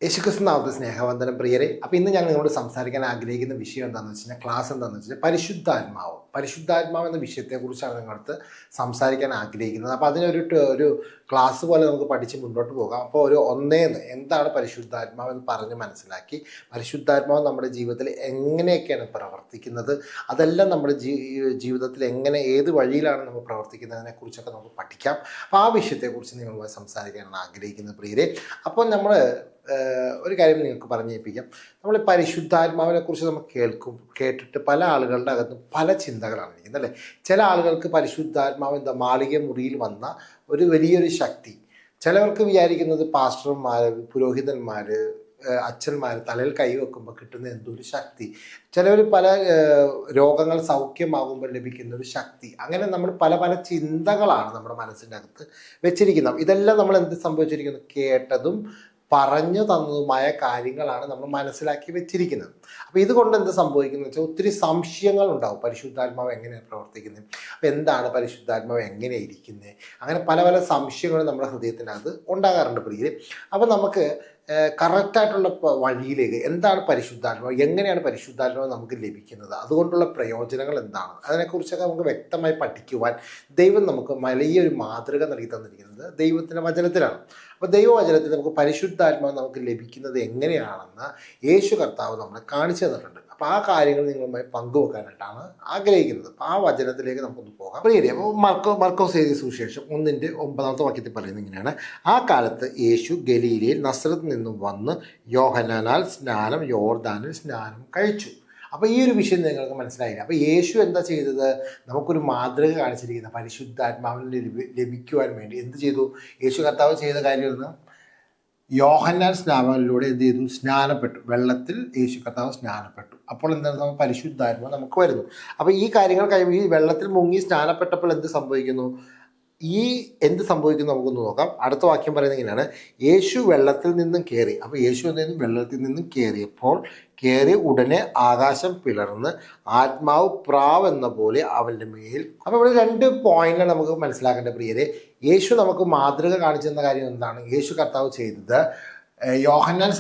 യേശുക്രിസ്തു നാമത്തിൽ സ്നേഹവന്ദനം പ്രിയരെ. അപ്പോൾ ഇന്ന് ഞാൻ നിങ്ങളോട് സംസാരിക്കാൻ ആഗ്രഹിക്കുന്ന വിഷയം എന്താണെന്ന് വെച്ച് കഴിഞ്ഞാൽ, ക്ലാസ് എന്താണെന്ന് വെച്ച് കഴിഞ്ഞാൽ പരിശുദ്ധാത്മാവ് എന്ന വിഷയത്തെക്കുറിച്ചാണ് നിങ്ങളടുത്ത് സംസാരിക്കാൻ ആഗ്രഹിക്കുന്നത്. അപ്പോൾ അതിനൊരു ക്ലാസ് പോലെ നമുക്ക് പഠിച്ച് മുന്നോട്ട് പോകാം. അപ്പോൾ എന്താണ് പരിശുദ്ധാത്മാവ് എന്ന് പറഞ്ഞ് മനസ്സിലാക്കി, പരിശുദ്ധാത്മാവ് നമ്മുടെ ജീവിതത്തിൽ എങ്ങനെയൊക്കെയാണ് പ്രവർത്തിക്കുന്നത്, അതെല്ലാം നമ്മുടെ ജീവിതത്തിൽ ഏത് വഴിയിലാണ് നമ്മൾ പ്രവർത്തിക്കുന്നതിനെക്കുറിച്ചൊക്കെ നമുക്ക് പഠിക്കാം. അപ്പോൾ ആ വിഷയത്തെക്കുറിച്ച് നിങ്ങളുമായി സംസാരിക്കാനാണ് ആഗ്രഹിക്കുന്നത് പ്രിയരെ. അപ്പോൾ നമ്മൾ ഒരു കാര്യം നിങ്ങൾക്ക് പറഞ്ഞേൽപ്പിക്കാം. നമ്മൾ പരിശുദ്ധാത്മാവിനെ കുറിച്ച് നമ്മൾ കേട്ടിട്ട് പല ആളുകളുടെ അകത്തും പല ചിന്തകളാണ് ഇരിക്കുന്നത് അല്ലേ. ചില ആളുകൾക്ക് പരിശുദ്ധാത്മാവ് മാളിക മുറിയിൽ വന്ന ഒരു വലിയൊരു ശക്തി. ചിലവർക്ക് വിചാരിക്കുന്നത് പാസ്റ്റർമാർ, പുരോഹിതന്മാർ, അച്ഛന്മാർ തലയിൽ കൈവെക്കുമ്പോൾ കിട്ടുന്ന എന്തൊരു ശക്തി. ചിലവർ പല രോഗങ്ങൾ സൗഖ്യമാകുമ്പോൾ ലഭിക്കുന്ന ഒരു ശക്തി. അങ്ങനെ നമ്മൾ പല പല ചിന്തകളാണ് നമ്മുടെ മനസ്സിൻ്റെ അകത്ത് വെച്ചിരിക്കുന്നത്. ഇതെല്ലാം നമ്മൾ എന്ത് സംഭവിച്ചിരിക്കുന്നു, കേട്ടതും പറഞ്ഞു തന്നതുമായ കാര്യങ്ങളാണ് നമ്മൾ മനസ്സിലാക്കി വെച്ചിരിക്കുന്നത്. അപ്പോൾ ഇതുകൊണ്ട് എന്ത് സംഭവിക്കുന്നത് വെച്ചാൽ, ഒത്തിരി സംശയങ്ങൾ ഉണ്ടാവും. പരിശുദ്ധാത്മാവ് എങ്ങനെയാണ് പ്രവർത്തിക്കുന്നത്, അപ്പോൾ എന്താണ് പരിശുദ്ധാത്മാവ് എങ്ങനെ ഇരിക്കുന്നത്, അങ്ങനെ പല പല സംശയങ്ങളും നമ്മുടെ ഹൃദയത്തിനകത്ത് ഉണ്ടാകാറുണ്ട് പ്രിയരെ. അപ്പോൾ നമുക്ക് കറക്റ്റായിട്ടുള്ള വഴിയിലേക്ക്, എന്താണ് പരിശുദ്ധാത്മാവ്, എങ്ങനെയാണ് പരിശുദ്ധാത്മാവ് നമുക്ക് ലഭിക്കുന്നത്, അതുകൊണ്ടുള്ള പ്രയോജനങ്ങൾ എന്താണ്, അതിനെക്കുറിച്ചൊക്കെ നമുക്ക് വ്യക്തമായി പഠിക്കുവാൻ ദൈവം നമുക്ക് വലിയൊരു മാതൃക നൽകി തന്നിരിക്കുന്നത് ദൈവത്തിൻ്റെ വചനത്തിലാണ്. അപ്പോൾ ദൈവവചനത്തിൽ നമുക്ക് പരിശുദ്ധാത്മാവ് നമുക്ക് ലഭിക്കുന്നത് എങ്ങനെയാണെന്ന് യേശു കർത്താവ് നമ്മളെ കാണിച്ചു തന്നിട്ടുണ്ട്. അപ്പോൾ ആ കാര്യങ്ങൾ നിങ്ങളുമായി പങ്കുവെക്കാനായിട്ടാണ് ആഗ്രഹിക്കുന്നത്. അപ്പോൾ ആ വചനത്തിലേക്ക് നമുക്കൊന്ന് പോകാം പ്രിയരെ. അപ്പോൾ മർക്കോസ് എഴുതിയ സുവിശേഷം 1:9 വാക്യത്തിൽ പറയുന്നത് ഇങ്ങനെയാണ്: ആ കാലത്ത് യേശു ഗലീലയിൽ നസ്രത്തിൽ നിന്നും വന്ന് യോർദാനിൽ സ്നാനം കഴിച്ചു. അപ്പോൾ ഈ ഒരു വിഷയം നിങ്ങൾക്ക് മനസ്സിലായില്ല. അപ്പോൾ യേശു എന്താ ചെയ്തത്, നമുക്കൊരു മാതൃക കാണിച്ചിരിക്കുന്ന പരിശുദ്ധാത്മാവിനെ ലഭിക്കുവാൻ വേണ്ടി എന്ത് ചെയ്തു? യേശു കർത്താവ് ചെയ്ത കാര്യമെന്ന്, യോഹന്നാൻ സ്നാപകനിലൂടെ എന്ത് ചെയ്തു? സ്നാനപ്പെട്ടു. വെള്ളത്തിൽ യേശു കർത്താവ് സ്നാനപ്പെട്ടു. അപ്പോൾ എന്താണ്, പരിശുദ്ധാത്മാവ് നമുക്ക് വരുന്നു. അപ്പോൾ ഈ കാര്യങ്ങൾ കഴിയുമ്പോൾ, ഈ വെള്ളത്തിൽ മുങ്ങി സ്നാനപ്പെട്ടപ്പോൾ എന്ത് സംഭവിക്കുന്നു, എന്ത് സംഭവിക്കുന്നു നമുക്കൊന്ന് നോക്കാം. അടുത്ത വാക്യം പറയുന്നത് ഇങ്ങനെയാണ്: യേശു വെള്ളത്തിൽ നിന്നും കയറി. അപ്പോൾ യേശു എന്തായാലും വെള്ളത്തിൽ നിന്നും കയറി ഉടനെ ആകാശം പിളർന്ന് ആത്മാവ് പ്രാവെന്ന പോലെ അവൻ്റെ മേൽ. അപ്പോൾ ഇവിടെ 2 പോയിന്റാണ് നമുക്ക് മനസ്സിലാക്കേണ്ട പ്രിയരെ. യേശു നമുക്ക് മാതൃക കാണിച്ചു തന്ന കാര്യം എന്താണ്? യേശു കർത്താവ് ചെയ്തത്, യോഹന്നാൻ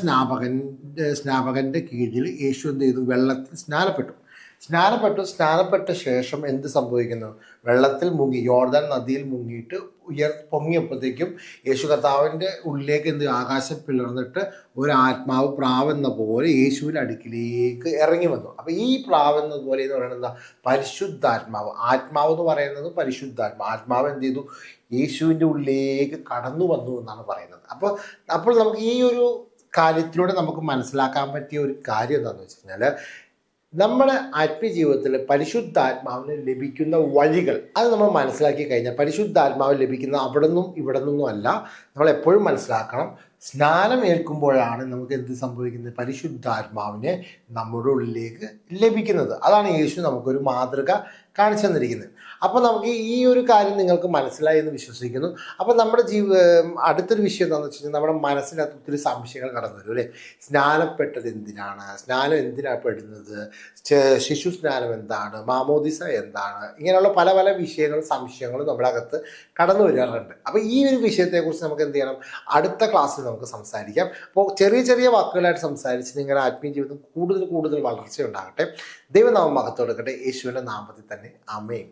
സ്നാപകൻ്റെ കീഴിൽ യേശു എന്ത് ചെയ്തു? വെള്ളത്തിൽ സ്നാനപ്പെട്ട ശേഷം എന്ത് സംഭവിക്കുന്നു? വെള്ളത്തിൽ മുങ്ങി, യോർദാൻ നദിയിൽ മുങ്ങിയിട്ട് പൊങ്ങിയപ്പോഴത്തേക്കും യേശു കർത്താവിൻ്റെ ഉള്ളിലേക്ക് ആകാശം പിളർന്നിട്ട് ഒരു ആത്മാവ് പ്രാവെന്ന പോലെ യേശുവിൻ്റെ അടുക്കിലേക്ക് ഇറങ്ങി വന്നു. അപ്പോൾ ഈ പ്രാവെന്ന പോലെ എന്ന് പറയുന്നത് എന്താ? പരിശുദ്ധാത്മാവ്. ആത്മാവ് എന്ന് പറയുന്നത് ആത്മാവ് എന്ത് ചെയ്തു? യേശുവിൻ്റെ ഉള്ളിലേക്ക് കടന്നു വന്നു എന്നാണ് പറയുന്നത്. അപ്പോൾ നമുക്ക് ഈ ഒരു കാര്യത്തിലൂടെ നമുക്ക് മനസ്സിലാക്കാൻ പറ്റിയ ഒരു കാര്യം എന്താണെന്ന് വെച്ച് കഴിഞ്ഞാൽ, നമ്മുടെ ആത്മീയ ജീവിതത്തിൽ പരിശുദ്ധാത്മാവിന് ലഭിക്കുന്ന വഴികൾ അത് നമ്മൾ മനസ്സിലാക്കി കഴിഞ്ഞാൽ, പരിശുദ്ധാത്മാവ് ലഭിക്കുന്ന അവിടെ നിന്നും ഇവിടെ നിന്നും അല്ല, നമ്മൾ എപ്പോഴും മനസ്സിലാക്കണം, സ്നാനം ഏൽക്കുമ്പോഴാണ് നമുക്ക് എന്ത് സംഭവിക്കുന്നത്? പരിശുദ്ധാത്മാവിനെ നമ്മുടെ ഉള്ളിലേക്ക് ലഭിക്കുന്നത്. അതാണ് യേശു നമുക്കൊരു മാതൃക കാണിച്ചു തന്നിരിക്കുന്നത്. അപ്പോൾ നമുക്ക് ഈ ഒരു കാര്യം നിങ്ങൾക്ക് മനസ്സിലായി എന്ന് വിശ്വസിക്കുന്നു. അപ്പോൾ നമ്മുടെ അടുത്തൊരു വിഷയം എന്താണെന്ന് വെച്ച് കഴിഞ്ഞാൽ, നമ്മുടെ മനസ്സിനകത്ത് ഒത്തിരി സംശയങ്ങൾ കടന്നു വരും അല്ലേ. സ്നാനപ്പെട്ടത് എന്തിനാണ്, സ്നാനം എന്തിനാണ് പെടുന്നത്, ശിശു സ്നാനം എന്താണ്, മാമോദിസ എന്താണ്, ഇങ്ങനെയുള്ള പല പല വിഷയങ്ങളും സംശയങ്ങളും നമ്മുടെ അകത്ത് കടന്നു വരാറുണ്ട്. അപ്പോൾ ഈ ഒരു വിഷയത്തെക്കുറിച്ച് നമുക്ക് എന്ത് ചെയ്യണം, അടുത്ത ക്ലാസ്സിൽ നമുക്ക് സംസാരിക്കാം. അപ്പോൾ ചെറിയ ചെറിയ വാക്കുകളായിട്ട് സംസാരിച്ച് നിങ്ങളുടെ ആത്മീയ ജീവിതം കൂടുതൽ വളർച്ച ഉണ്ടാകട്ടെ. ദൈവനാമം മഹത്വം കൊടുക്കട്ടെ. യേശുവിൻ്റെ നാമത്തിൽ തന്നെ ആമേൻ.